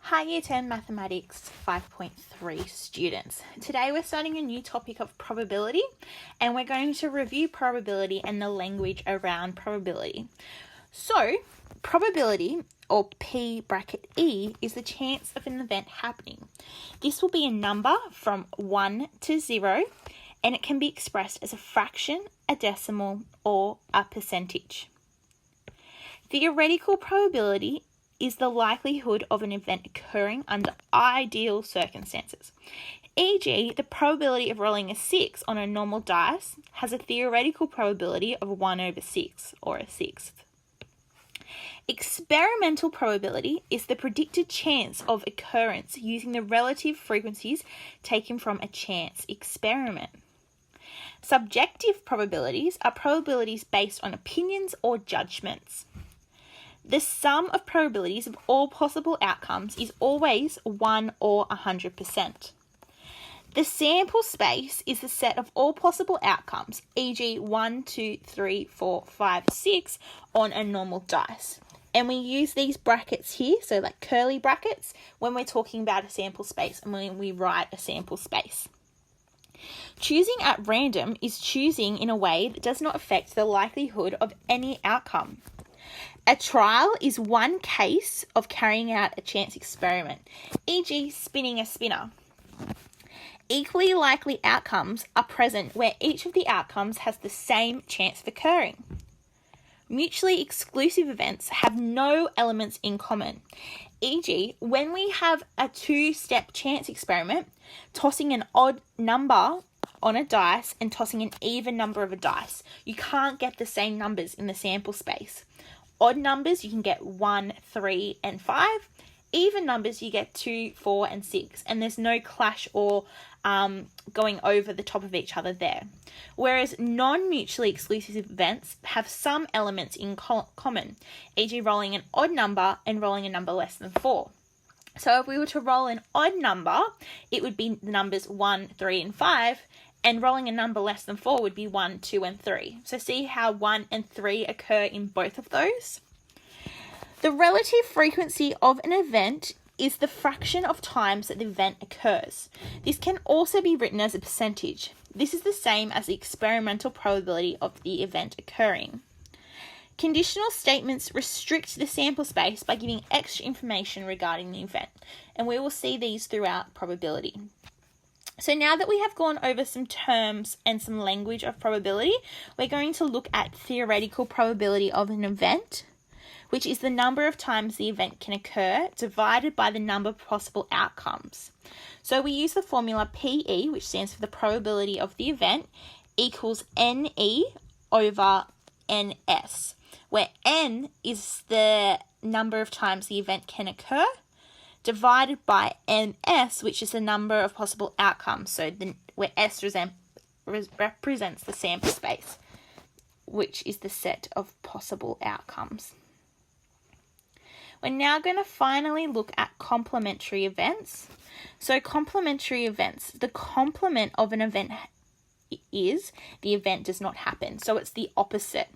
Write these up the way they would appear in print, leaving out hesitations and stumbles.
Hi Year 10 Mathematics 5.3 students. Today we're starting a new topic of probability and we're going to review probability and the language around probability. So, probability, or P bracket E, is the chance of an event happening. This will be a number from 1 to 0 and it can be expressed as a fraction, a decimal, or a percentage. Theoretical probability is the likelihood of an event occurring under ideal circumstances. E.g., the probability of rolling a 6 on a normal dice has a theoretical probability of 1 over 6, or a sixth. Experimental probability is the predicted chance of occurrence using the relative frequencies taken from a chance experiment. Subjective probabilities are probabilities based on opinions or judgments. The sum of probabilities of all possible outcomes is always 1 or 100%. The sample space is the set of all possible outcomes, e.g. 1, 2, 3, 4, 5, 6 on a normal dice. And we use these brackets here, so like curly brackets, when we're talking about a sample space and when we write a sample space. Choosing at random is choosing in a way that does not affect the likelihood of any outcome. A trial is one case of carrying out a chance experiment, e.g. spinning a spinner. Equally likely outcomes are present where each of the outcomes has the same chance of occurring. Mutually exclusive events have no elements in common, e.g. when we have a two-step chance experiment, tossing an odd number on a dice and tossing an even number of a dice. You can't get the same numbers in the sample space. Odd numbers, you can get 1, 3, and 5. Even numbers, you get 2, 4, and 6. And there's no clash or going over the top of each other there. Whereas non-mutually exclusive events have some elements in common, e.g. rolling an odd number and rolling a number less than 4. So if we were to roll an odd number, it would be the numbers 1, 3, and 5. And rolling a number less than 4 would be 1, 2, and 3. So see how 1 and 3 occur in both of those? The relative frequency of an event is the fraction of times that the event occurs. This can also be written as a percentage. This is the same as the experimental probability of the event occurring. Conditional statements restrict the sample space by giving extra information regarding the event, and we will see these throughout probability. So now that we have gone over some terms and some language of probability, we're going to look at theoretical probability of an event, which is the number of times the event can occur divided by the number of possible outcomes. So we use the formula PE, which stands for the probability of the event, equals NE over NS, where N is the number of times the event can occur, divided by NS, which is the number of possible outcomes, so where S represents the sample space, which is the set of possible outcomes. We're now going to finally look at complementary events. So complementary events, the complement of an event is the event does not happen, so it's the opposite.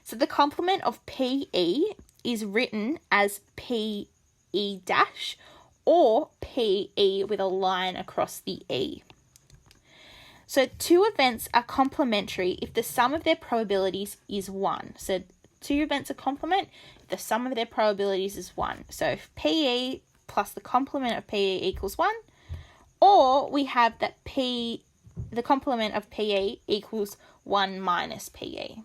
So the complement of PE is written as PE dash or PE with a line across the E. So two events are complementary if the sum of their probabilities is 1. So two events are complement if the sum of their probabilities is 1. So if PE plus the complement of PE equals 1, or we have that the complement of PE equals 1 minus PE.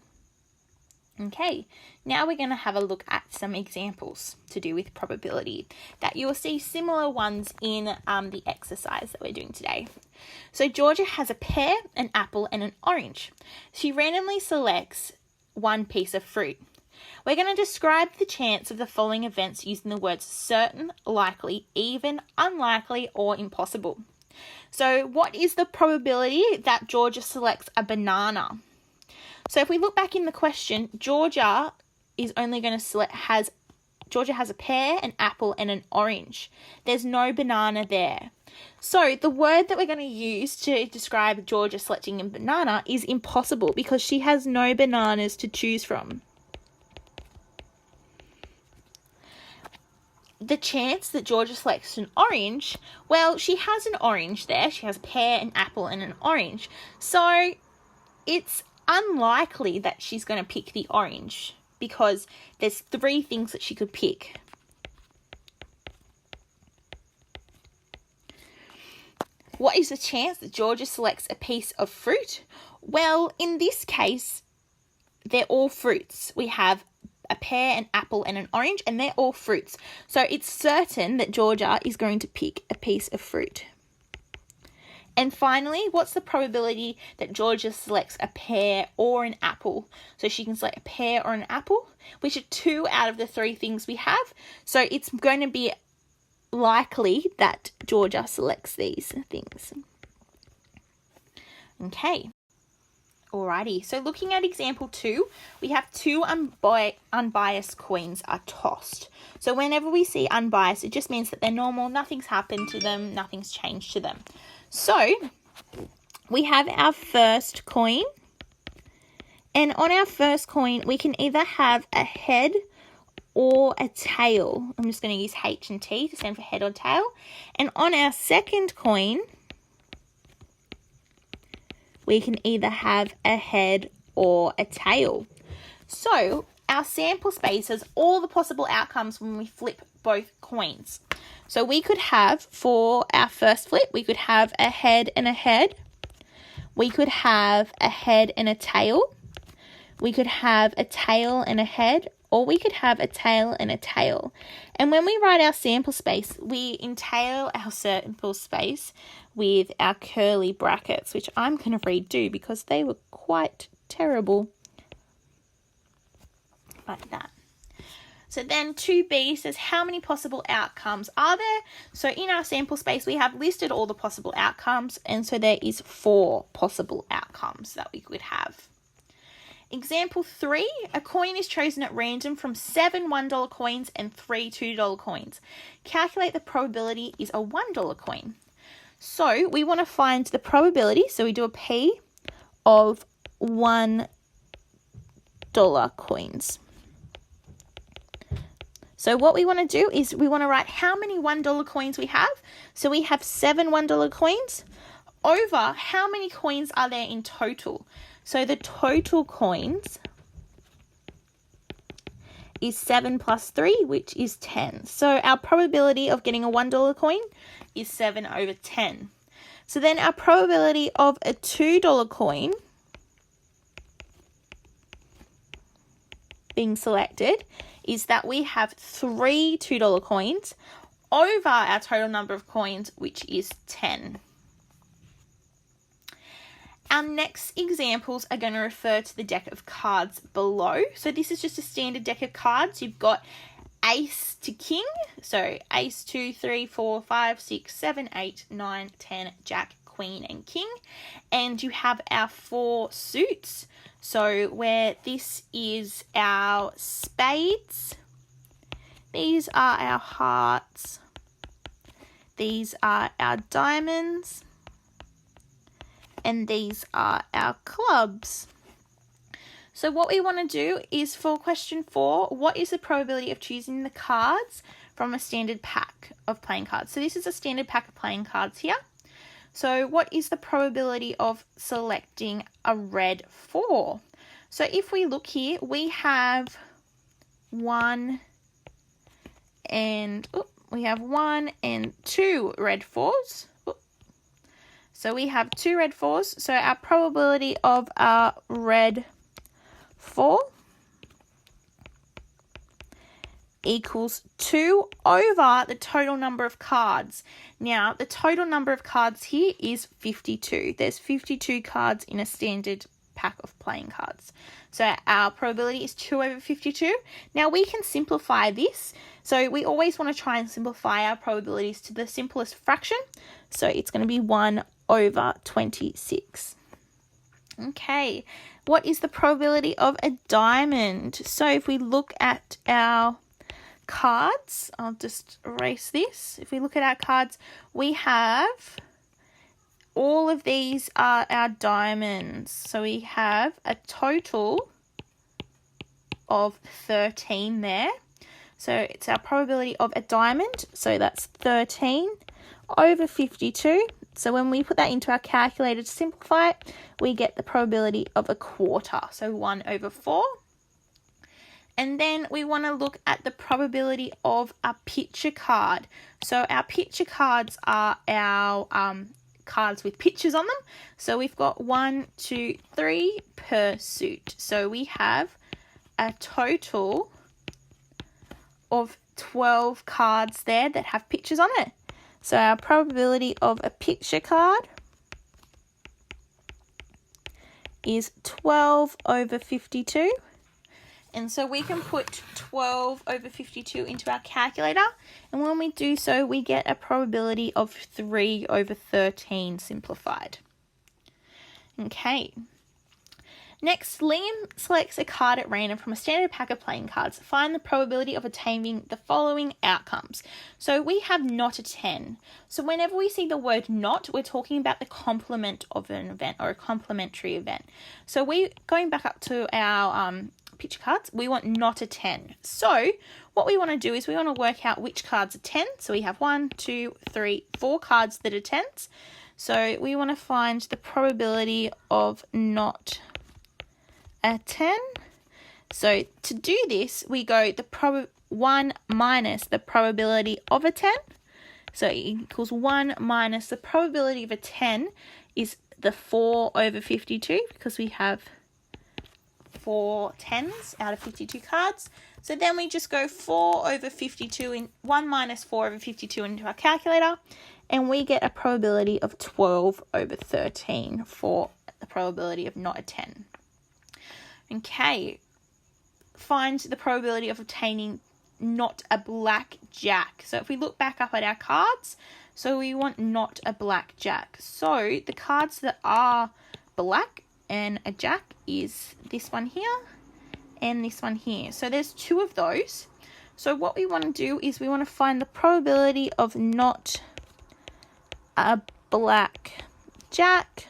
Okay, now we're going to have a look at some examples to do with probability that you will see similar ones in the exercise that we're doing today. So Georgia has a pear, an apple, and an orange. She randomly selects one piece of fruit. We're going to describe the chance of the following events using the words certain, likely, even, unlikely, or impossible. So what is the probability that Georgia selects a banana? So if we look back in the question, Georgia is only going to Georgia has a pear, an apple, and an orange. There's no banana there. So the word that we're going to use to describe Georgia selecting a banana is impossible because she has no bananas to choose from. the chance that Georgia selects an orange, well, she has an orange there. She has a pear, an apple, and an orange. So it's unlikely that she's going to pick the orange because there's 3 things that she could pick. What is the chance that Georgia selects a piece of fruit? Well, in this case, they're all fruits. We have a pear, an apple, and an orange, and they're all fruits. So it's certain that Georgia is going to pick a piece of fruit. And finally, what's the probability that Georgia selects a pear or an apple? So she can select a pear or an apple, which are 2 out of the 3 things we have. So it's going to be likely that Georgia selects these things. Okay. Alrighty, so looking at example 2, we have 2 unbiased coins are tossed. So whenever we see unbiased, it just means that they're normal, nothing's happened to them, nothing's changed to them. So we have our first coin, and on our first coin, we can either have a head or a tail. I'm just going to use H and T to stand for head or tail. And on our second coin, we can either have a head or a tail. So our sample space has all the possible outcomes when we flip both coins. So we could have, for our first flip, we could have a head and a head. We could have a head and a tail. We could have a tail and a head, or we could have a tail and a tail. And when we write our sample space, we entail our sample space with our curly brackets, which I'm going to redo because they were quite terrible. Like that. So then 2b says, how many possible outcomes are there? So in our sample space, we have listed all the possible outcomes, and so there is 4 possible outcomes that we could have. Example 3, a coin is chosen at random from 7 $1 coins and 3 $2 coins. Calculate the probability is a $1 coin. So we want to find the probability, so we do a P of $1 coins. So what we want to do is we want to write how many $1 coins we have. So we have 7 $1 coins over how many coins are there in total. So the total coins is 7 plus 3, which is 10. So our probability of getting a $1 coin is 7 over 10. So then our probability of a $2 coin being selected is that we have 3 $2 coins over our total number of coins, which is 10. Our next examples are going to refer to the deck of cards below. So this is just a standard deck of cards. You've got ace to king. So ace, 2, 3, 4, 5, 6, 7, 8, 9, 10, jack, queen, and king. And you have our 4 suits. So where this is our spades, these are our hearts, these are our diamonds, and these are our clubs. So what we want to do is, for question 4, what is the probability of choosing the cards from a standard pack of playing cards? So this is a standard pack of playing cards here. So what is the probability of selecting a red 4? So if we look here, we have 1 and 2 red 4s. So we have 2 red 4s. So our probability of our red 4 equals 2 over the total number of cards. Now, the total number of cards here is 52. There's 52 cards in a standard pack of playing cards. So our probability is 2 over 52. Now, we can simplify this. So we always want to try and simplify our probabilities to the simplest fraction. So it's going to be 1 over 26. Okay, what is the probability of a diamond? So if we look at our cards, I'll just erase this. If we look at our cards, we have all of these are our diamonds. So we have a total of 13 there. So it's our probability of a diamond. So that's 13 over 52. So when we put that into our calculator to simplify it, we get the probability of a quarter. So 1 over 4. And then we want to look at the probability of a picture card. So our picture cards are our cards with pictures on them. So we've got 1, 2, 3 per suit. So we have a total of 12 cards there that have pictures on it. So our probability of a picture card is 12 over 52. And so we can put 12 over 52 into our calculator. And when we do so, we get a probability of 3 over 13 simplified. Okay. Next, Liam selects a card at random from a standard pack of playing cards. Find the probability of attaining the following outcomes. So we have not a 10. So whenever we see the word not, we're talking about the complement of an event or a complementary event. So going back up to our picture cards, we want not a 10. So what we want to do is we want to work out which cards are 10. So we have 1, 2, 3, 4 cards that are 10s. So we want to find the probability of not a 10. So to do this, we go 1 minus the probability of a 10. So it equals 1 minus the probability of a 10 is the 4 over 52 because we have 4 10s out of 52 cards. So then we just go 4 over 52 in 1 minus 4 over 52 into our calculator, and we get a probability of 12 over 13 for the probability of not a 10. Okay, find the probability of obtaining not a black jack. So if we look back up at our cards, so we want not a black jack. So the cards that are black and a jack is this one here and this one here. So there's 2 of those. So what we want to do is we want to find the probability of not a black jack.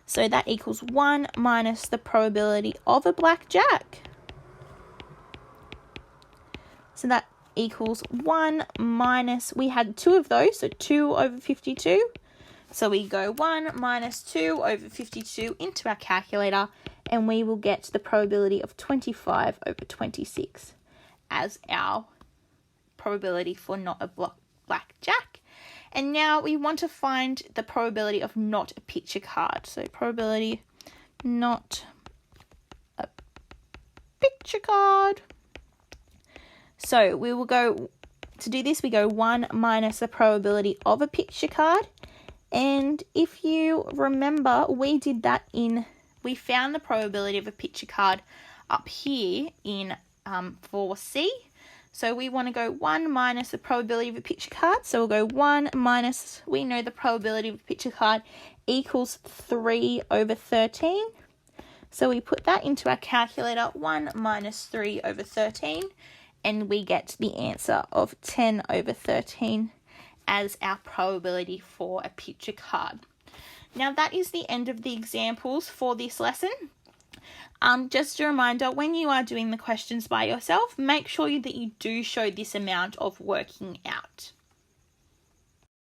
So that equals 1 minus the probability of a black jack. So that equals 1 minus, we had 2 of those, so 2 over 52. So we go 1 minus 2 over 52 into our calculator, and we will get the probability of 25 over 26 as our probability for not a black jack. And now we want to find the probability of not a picture card. So probability not a picture card. So we will go, to do this, we go 1 minus the probability of a picture card. And if you remember, we did that we found the probability of a picture card up here in 4C. So we want to go 1 minus the probability of a picture card. So we'll go 1 minus, we know the probability of a picture card equals 3 over 13. So we put that into our calculator, 1 minus 3 over 13, and we get the answer of 10 over 13 as our probability for a picture card. Now that is the end of the examples for this lesson. Just a reminder, when you are doing the questions by yourself, make sure that you do show this amount of working out.